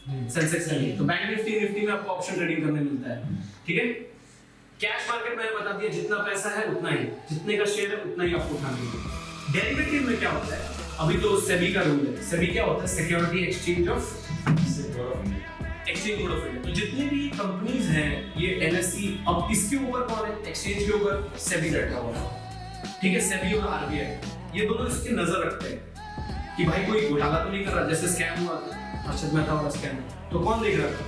Sensex का नहीं। तो बैंक निफ्टी में आपको ऑप्शन ट्रेडिंग करने मिलता है, ठीक है। कैश मार्केट मैंने बता दिया, जितना पैसा है उतना ही, जितने का शेयर है उतना ही आपको उठाना है। डेरिवेटिव में क्या होता है, अभी तो सेबी का रूल है। सेबी क्या होता है, security exchange board of India. तो जितनी भी कंपनीज हैं ये एनएससी, अब इसके ऊपर कौन है, एक्सचेंज के ऊपर सेबी बैठा हुआ है, ठीक है। सेबी और आरबीआई ये दोनों इसकी नजर रखते हैं कि भाई कोई घोटाला तो नहीं कर रहा। जैसे स्कैम हुआ अर्शद मेहता वाला स्कैम, तो कौन देख रहा था,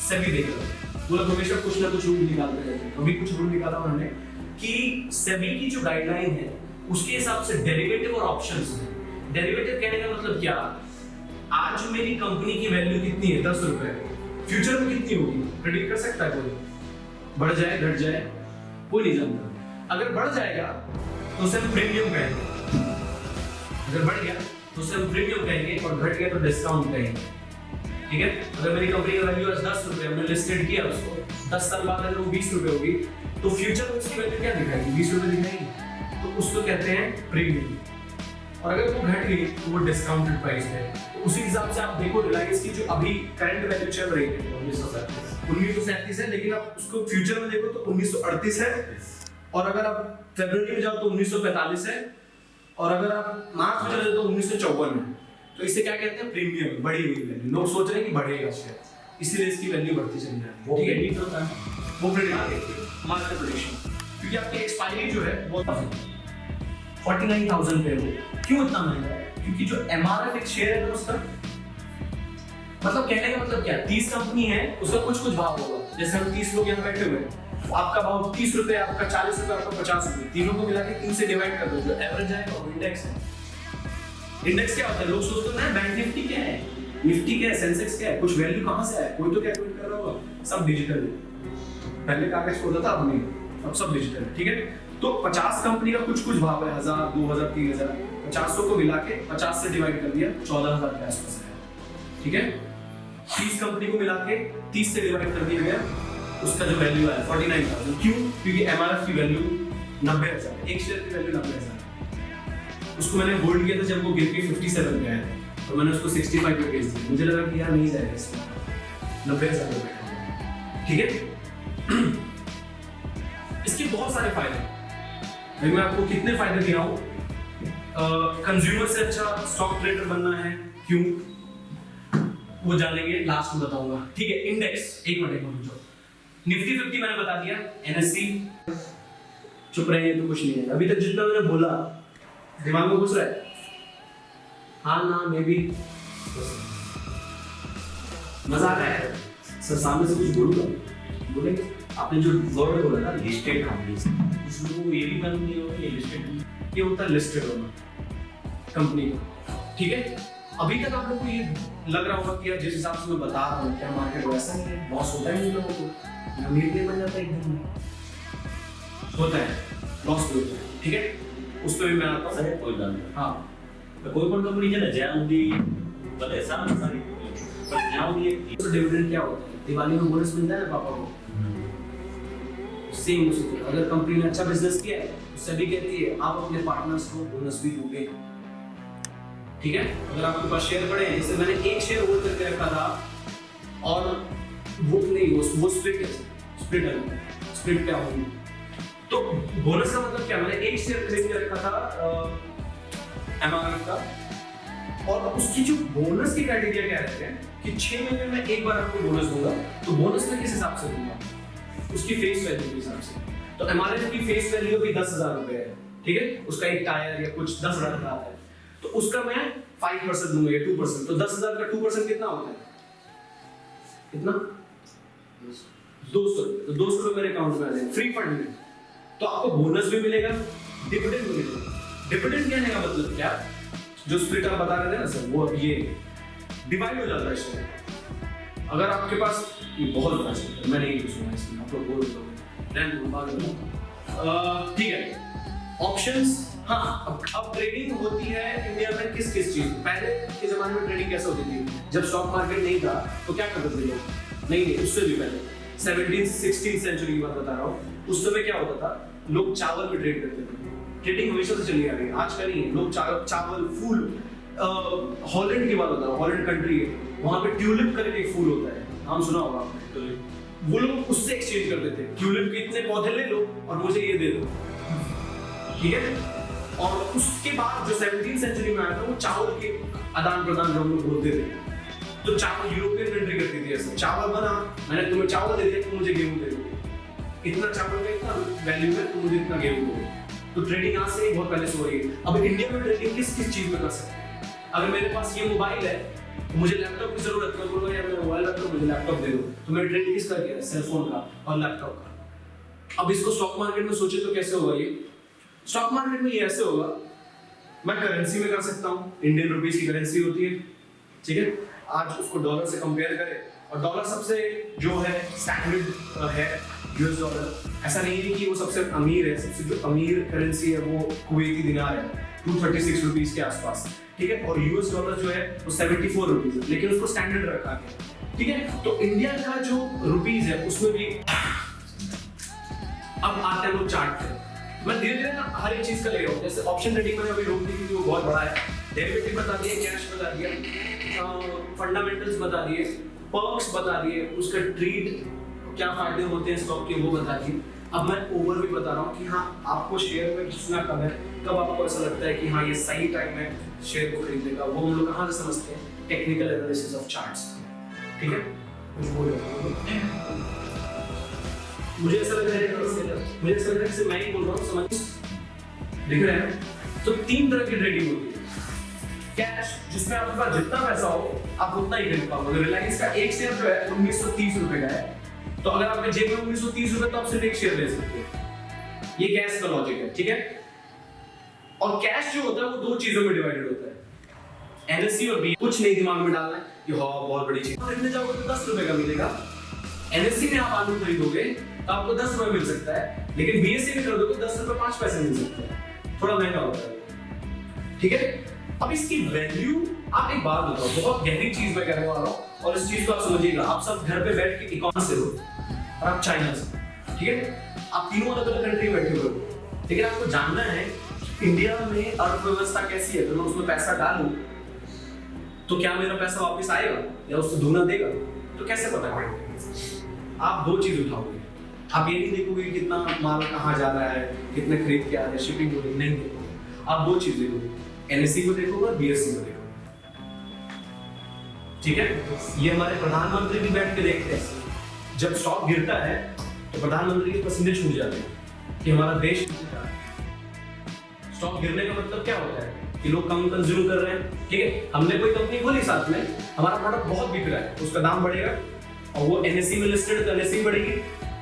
सेबी देख रहा था। वो लोग हमेशा कुछ ना कुछ रूल निकालते रहते हैं। अभी कुछ रूल निकाला उन्होंने कि सेबी की जो गाइडलाइन है उसके हिसाब से डेरिवेटिव और ऑप्शंस है। डेरिवेटिव कहने का मतलब क्या, आज मेरी कंपनी की वैल्यू कितनी है, 10 रुपए, फ्यूचर में कितनी होगी प्रेडिक्ट कर सकता है कोई? बढ़ जाए घट जाए कोई नहीं जानता। अगर बढ़ जाएगा तो उसे हम प्रीमियम कहेंगे, अगर बढ़ गया तो उसे हम प्रीमियम कहेंगे, और घट गया तो डिस्काउंट कहेंगे, ठीक है। अगर मेरी कंपनी का वैल्यू आज 10 रुपए, हमने लिस्टेड किया उसको, 10 साल बाद अगर वो 20 रुपए होगी तो फ्यूचर में उसकी वैल्यू क्या दिखाएगी, 20 रुपए दिखाएगी, तो उसको कहते हैं प्रीमियम। और अगर वो घट गई तो वो डिस्काउंटेड प्राइस है। तो उसी हिसाब से आप देखो रिलायंस की जो अभी करंट वैल्यू चल रही है 1937 है, लेकिन आप उसको फ्यूचर में देखो तो 1938 है, और अगर आप फरवरी में जाओ तो 1945 है, और अगर आप मार्च में चले तो 1954 है। तो इसे क्या कहते हैं, प्रीमियम, बढ़ी हुई वैल्यू। लोग सोच रहे हैं कि बढ़ेगा शेयर, इसीलिए इसकी वैल्यू बढ़ती चली जाती है, ठीक है। वो प्रेडिक्ट मार्केट प्रेडिक्शन, क्योंकि आपकी एक्सपायरी जो है वो 49,000 पे हो। क्यों इतना महंगा है, क्योंकि जो एमआरएफ एक शेयर है ना उसका, मतलब कहने का मतलब क्या, 30 कंपनी है, उसका कुछ भाव होगा। जैसे हम 30 लोग यहाँ बैठे हुए हैं, आपका भाव 30 रुपए, आपका 40 रुपए, आपका 50 रुपए, तीनों को मिला के 3 से डिवाइड कर दो, जो एवरेज आएगा वो इंडेक्स है। इंडेक्स क्या होता है, लोग सोचते हैं बैंक निफ्टी क्या है, निफ्टी क्या है, सेंसेक्स क्या है, कुछ वैल्यू कहां से आया, कोई तो कैलकुलेट कर रहा होगा। सब डिजिटल है, पहले कागज होता था, अब नहीं, अब सब डिजिटल है, ठीक है। तो 50 कंपनी का कुछ भाव है, 1000, 2000, 3000, 500 को मिला के 50 से डिवाइड कर दिया, 14,000 के आसपास है, ठीक है। 30 कंपनी को मिला के 30 से डिवाइड कर दिया गया, उसका जो वैल्यू है 49,000। क्यों, क्योंकि एमआरएफ की वैल्यू 90,000 है, एक शेयर की वैल्यू 90,000। उसको मैंने होल्ड किया था जब वो गिर के 57 गया है, तो मैंने उसको 65 पे बेच दिया। मुझे लगा कि यार नहीं जाएगा इसमें, 90,000 रुपए, ठीक है। इसके बहुत सारे फायदे हैं, मैं आपको कितने फायदे दे रहा हूं। कंज्यूमर से अच्छा स्टॉक ट्रेडर बनना है, क्यों, वो जानेंगे, लास्ट में बताऊंगा, ठीक है। इंडेक्स, एक मिनट जो निफ्टी 50 मैंने बता दिया, एनएससी चुप रहे तो कुछ नहीं है। अभी तक जितना मैंने बोला दिमाग में घुस रहा है, हाँ ना, मे बी मजा आ रहा है सर, सामने से कुछ बोलूंगा, बोलेंगे। आपने जो वर्ड बोला ना लिस्टेड कंपनीज, कुछ लोगों को ये भी मालूम नहीं होगा ये लिस्टेड, ये होता है लिस्टेड होना कंपनी का, ठीक है। अभी तक आप लोगों को ये लग रहा होगा कि यार जिस हिसाब से मैं बता रहा हूँ क्या मार्केट वैसा ही है, लॉस होता है लोगों को, अमीर नहीं बन जाता एकदम, होता है लॉस भी होता है, ठीक है। उस पर भी मैं आता हूँ, सर कोई बात नहीं। हाँ, कोई पण कंपनी છે ને જ્યાં સુધી ભલે સારી સારી પણ જ્યાં સુધી એક तो डिविडेंड क्या होता है, दिवाली में बोनस मिलता है ना पापा को, सेम उसी तरह। अगर कंपनी ने अच्छा बिजनेस किया है तो सभी कहती है आप अपने पार्टनर्स को बोनस भी दोगे, ठीक है। अगर आपके पास शेयर पड़े हैं, जैसे मैंने एक शेयर होल्ड करके रखा था, और वो नहीं, वो स्प्लिट क्या होगी, तो बोनस का मतलब क्या, मैंने एक शेयर खरीद के रखा था एमआरएफ का, और उसकी जो बोनस की क्राइटेरिया क्या रहते हैं कि 6 महीने में एक बार आपको बोनस दूंगा, तो बोनस में किस हिसाब से दूंगा, उसकी फेस वैल्यू के हिसाब से। तो एमआरएफ की फेस वैल्यू भी 10,000 रुपए है, ठीक है। उसका एक टायर या कुछ 10,000 का आता है, तो उसका मैं 5% दूंगा या 2%, तो 10,000 का 2% कितना होता है, कितना, 200 रुपए। तो 200 रुपए मेरे अकाउंट में आ जाएंगे फ्री फंड में, तो आपको बोनस भी मिलेगा, डिविडेंड भी मिलेगा। डिविडेंड कहने का मतलब क्या, जो स्प्लिट आप बता रहे थे ना सर, वो ये डिवाइड हो जाता है शेयर। अगर आपके पास ये बहुत फास्ट है, मैं नहीं सुना इसमें, आप लोग बोल दो, ठीक है। ऑप्शंस, हाँ, अब ट्रेडिंग होती है इंडिया में किस चीज, पहले के जमाने में ट्रेडिंग कैसे होती थी, जब स्टॉक मार्केट नहीं था तो क्या करते थे लोग, नहीं उससे भी पहले 17th-16th सेंचुरी की बात बता रहा हूँ। उस समय क्या होता था, लोग चावल में ट्रेड करते थे। ट्रेडिंग हमेशा से चली आ रही है, आज का नहीं है। लोग चावल, फूल, हॉलैंड की बात होता है, हॉलैंड कंट्री है, वहां पे ट्यूलिप करके एक फूल होता है, नाम सुना होगा आपने ट्यूलिप। वो लोग उससे एक्सचेंज करते थे, ट्यूलिप के इतने पौधे ले लो और मुझे ये दे दो, ठीक है। और उसके बाद जो 17वीं सेंचुरी में आया था वो चावल के आदान प्रदान जो हम लोग बोलते थे, तो चावल यूरोपियन कंट्री करती थी ऐसे, चावल बना, मैंने तुम्हें चावल दे दिया, तुम मुझे गेहूं दे दो, इतना चावल का इतना वैल्यू है, तुम मुझे इतना गेहूं दो। तो ट्रेडिंग यहाँ से बहुत पहले से हो रही है। अब इंडिया में ट्रेडिंग किस किस चीज में कर सकते हैं? अगर मेरे पास ये मोबाइल है, मुझे लैपटॉप की जरूरत है, बोलो यार मेरा मोबाइल रख लो, मुझे लैपटॉप दे दो, तो मैं ट्रेडिंग किसका किया है? सेलफोन का और लैपटॉप का। अब इसको स्टॉक मार्केट में सोचे तो कैसे होगा ये? स्टॉक मार्केट में ये ऐसे होगा, मैं करेंसी में कर सकता हूँ, इंडियन रुपीस की करेंसी होती है, ठीक है। आज उसको डॉलर से कंपेयर करें, और डॉलर सबसे जो है स्टैंडर्ड है यूएस डॉलर। ऐसा नहीं है कि वो सबसे अमीर है, सबसे जो अमीर करेंसी है वो कुवैती दिनार है, 236 रुपीस के आसपास, ठीक है। और यूएस डॉलर जो है वो 74 रुपीस है, लेकिन उसको स्टैंडर्ड रखा गया, ठीक है। तो इंडिया का जो रुपीस है उसमें भी अब आते हैं लोग चार्ट पे। मैं धीरे धीरे ना हर एक चीज का ले रहा हूँ, जैसे ऑप्शन ट्रेडिंग मैंने अभी रोक दी क्योंकि वो बहुत बड़ा है, डेरिवेटिव बता दिए, कैश बता दिया, फंडामेंटल्स बता दिए, पर्क्स बता दिए, उसका ट्रेड क्या फायदे होते हैं स्टॉक के वो बता दिए। अब मैं ओवरव्यू बता रहा हूँ कि हाँ आपको शेयर में कितना कम है, कब आपको ऐसा लगता है कि हाँ ये सही टाइम है शेयर को खरीदने का, वो हम लोग कहाँ से समझते हैं? टेक्निकल एनालिसिस ऑफ चार्ट्स, ठीक है। कुछ बोल मुझे ऐसा लग रहा है कि मैं ही बोल रहा हूँ, समझ दिख रहा है। तो 3 तरह की ट्रेडिंग होती है। कैश, जिसमें आपके पास जितना पैसा हो आप उतना ही खरीद पाओगे। रिलायंस का एक शेयर जो है 1930 रुपए का है, तो अगर आपके जेब में 1930 रुपए तो आप सिर्फ एक शेयर ले सकते हो। ये कैश का लॉजिक है, ठीक है। और कैश जो होता है वो 2 चीजों में डिवाइडेड होता है, एनएससी और बी। कुछ नहीं दिमाग में डालना है कि हाँ बहुत बड़ी चीज खरीदने जाओगे तो 10 रुपए का मिलेगा। एनएससी में आप आलू खरीदोगे तो आपको 10 रुपए मिल सकता है, लेकिन बीएससी में खरीदोगे तो 10 रुपए 5 पैसे मिल सकते हैं, थोड़ा महंगा होता है, ठीक है। अब इसकी वैल्यू, आप एक बात बताओ, बहुत गहरी चीज मैं कहने वाला हूं और इस चीज को आप समझिएगा। आप सब घर पे बैठ के इकोनॉमी से हो और आप चाइना से, ठीक है। आप तीनों अलग अलग कंट्री में बैठे हुए हो, लेकिन आपको जानना है इंडिया में अर्थव्यवस्था कैसी है। तो मैं उसमें पैसा डालूं तो क्या मेरा पैसा वापस आएगा या उससे दुगना देगा? तो कैसे पता करेंगे? आप 2 चीज उठाओगे। आप ये नहीं देखोगे कितना माल कहाँ जा रहा है, कितने खरीद के आ रहे हैं, शिपिंग हो रही, नहीं देखोगे। आप 2 चीज देखोगे, एनएससी को देखोगे और बीएससी को देखोगे, ठीक है। ये हमारे प्रधानमंत्री भी बैठ के देखते हैं। जब स्टॉक गिरता है तो प्रधानमंत्री के पसीने छूट जाते हैं कि हमारा देश स्टॉक गिरने का मतलब क्या होता है कि लोग कम कंज्यूम कर रहे हैं, ठीक है। हमने कोई कंपनी खोली साथ में, हमारा प्रोडक्ट बहुत बिक रहा है, उसका दाम बढ़ेगा और वो एनएससी में लिस्टेड है तो एनएससी बढ़ेगी।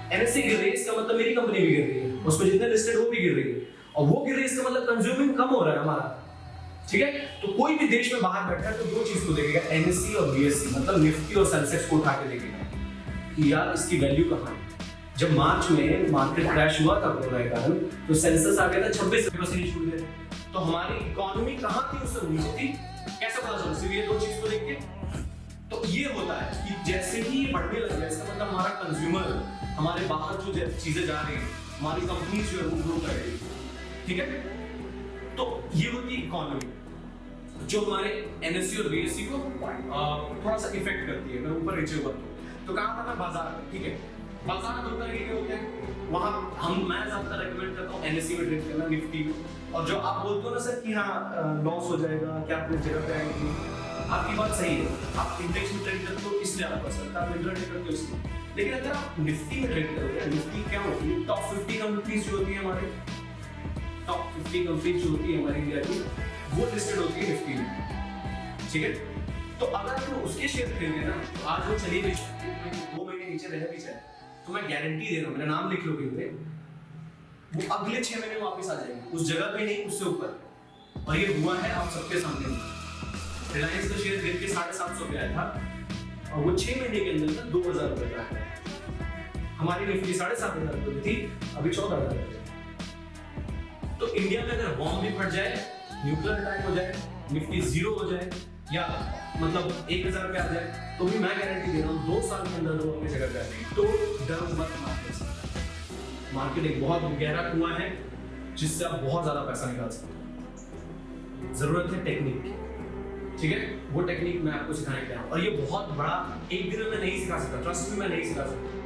एनएससी गिर रही है इसका मतलब मेरी कंपनी भी गिर रही है, उसमें जितने लिस्टेड वो भी गिर रही है, और वो गिर रही है इसका मतलब कंज्यूमिंग कम हो रहा है हमारा, ठीक है। तो कोई भी देश में बाहर बैठा है तो 2 चीज को देखेगा, एनएससी और बीएससी, मतलब निफ्टी और सेंसेक्स को उठा के देखेगा कि यार इसकी वैल्यू कहाँ है। जब मार्च में मार्केट क्रैश हुआ था कोरोना के कारण, तो सेंसेक्स आ गया था 26% छूट गए, तो हमारी इकोनॉमी कहाँ थी उससे नीचे थी। कैसे पता चला? सिर्फ ये 2 चीज को देख के। तो ये होता है कि जैसे ही ये बढ़ने लग गया, इसका मतलब हमारा कंज्यूमर, हमारे बाहर जो चीजें जा रही है, हमारी कंपनी जो है वो ग्रो कर रही है, ठीक है। तो ये होती है इकोनॉमी जो हमारे एनएससी और बीएससी को थोड़ा सा इफेक्ट करती है, अगर ऊपर नीचे हुआ तो कहाँ था मैं बाजार में, ठीक है। बाजार 2 तरह के होते हैं, वहाँ मैं ज्यादा रेकमेंड करता हूँ एनएससी में ट्रेड करना, निफ्टी में। और जो आप बोलते हो ना सर कि हाँ लॉस हो जाएगा, क्या अपने जगह पे आएंगे, आपकी बात सही है। आप इंडेक्स में ट्रेड करते हो इसलिए आपको असर करता है, आप इंट्राडे करते हो इसलिए। लेकिन अगर आप निफ्टी में ट्रेड करोगे, निफ्टी क्या होती है? टॉप 50 कंपनीज जो होती है हमारे, टॉप 50 कंपनीज जो होती है हमारी इंडिया की, वो लिस्टेड होती है निफ्टी में, ठीक है। तो अगर आप उसके शेयर खरीदेंगे ना, तो आज वो चली गई 2 महीने नीचे रह भी जाए, तो मैं गारंटी दे रहा हूँ, मेरा नाम लिख लो कहीं पे, वो अगले 6 महीने वापस आ जाएंगे, उस जगह पे नहीं, उससे ऊपर। और ये हुआ है आप सबके सामने। रिलायंस का शेयर गिर के 750 पे आया था और वो 6 महीने के अंदर 2000 रुपए का है। हमारी निफ्टी 7500 रुपए थी, अभी 14000 रुपए। तो इंडिया में अगर बॉम्ब भी फट जाए, न्यूक्लियर अटैक हो जाए, निफ्टी 0 हो जाए या मतलब 1000 पे आ जाए, तो भी मैं गारंटी दे रहा हूँ 2 साल के अंदर वो अपनी जगह जाएगी। तो डर मत मार्केट से। मार्केट एक बहुत गहरा कुआं है जिससे आप बहुत ज्यादा पैसा निकाल सकते हो। जरूरत है टेक्निक की, ठीक है, वो टेक्निक मैं आपको सिखाने के लिए आया हूं। और ये बहुत बड़ा, एक दिन में मैं नहीं सिखा सकता, ट्रस्ट में मैं नहीं सिखा सकता।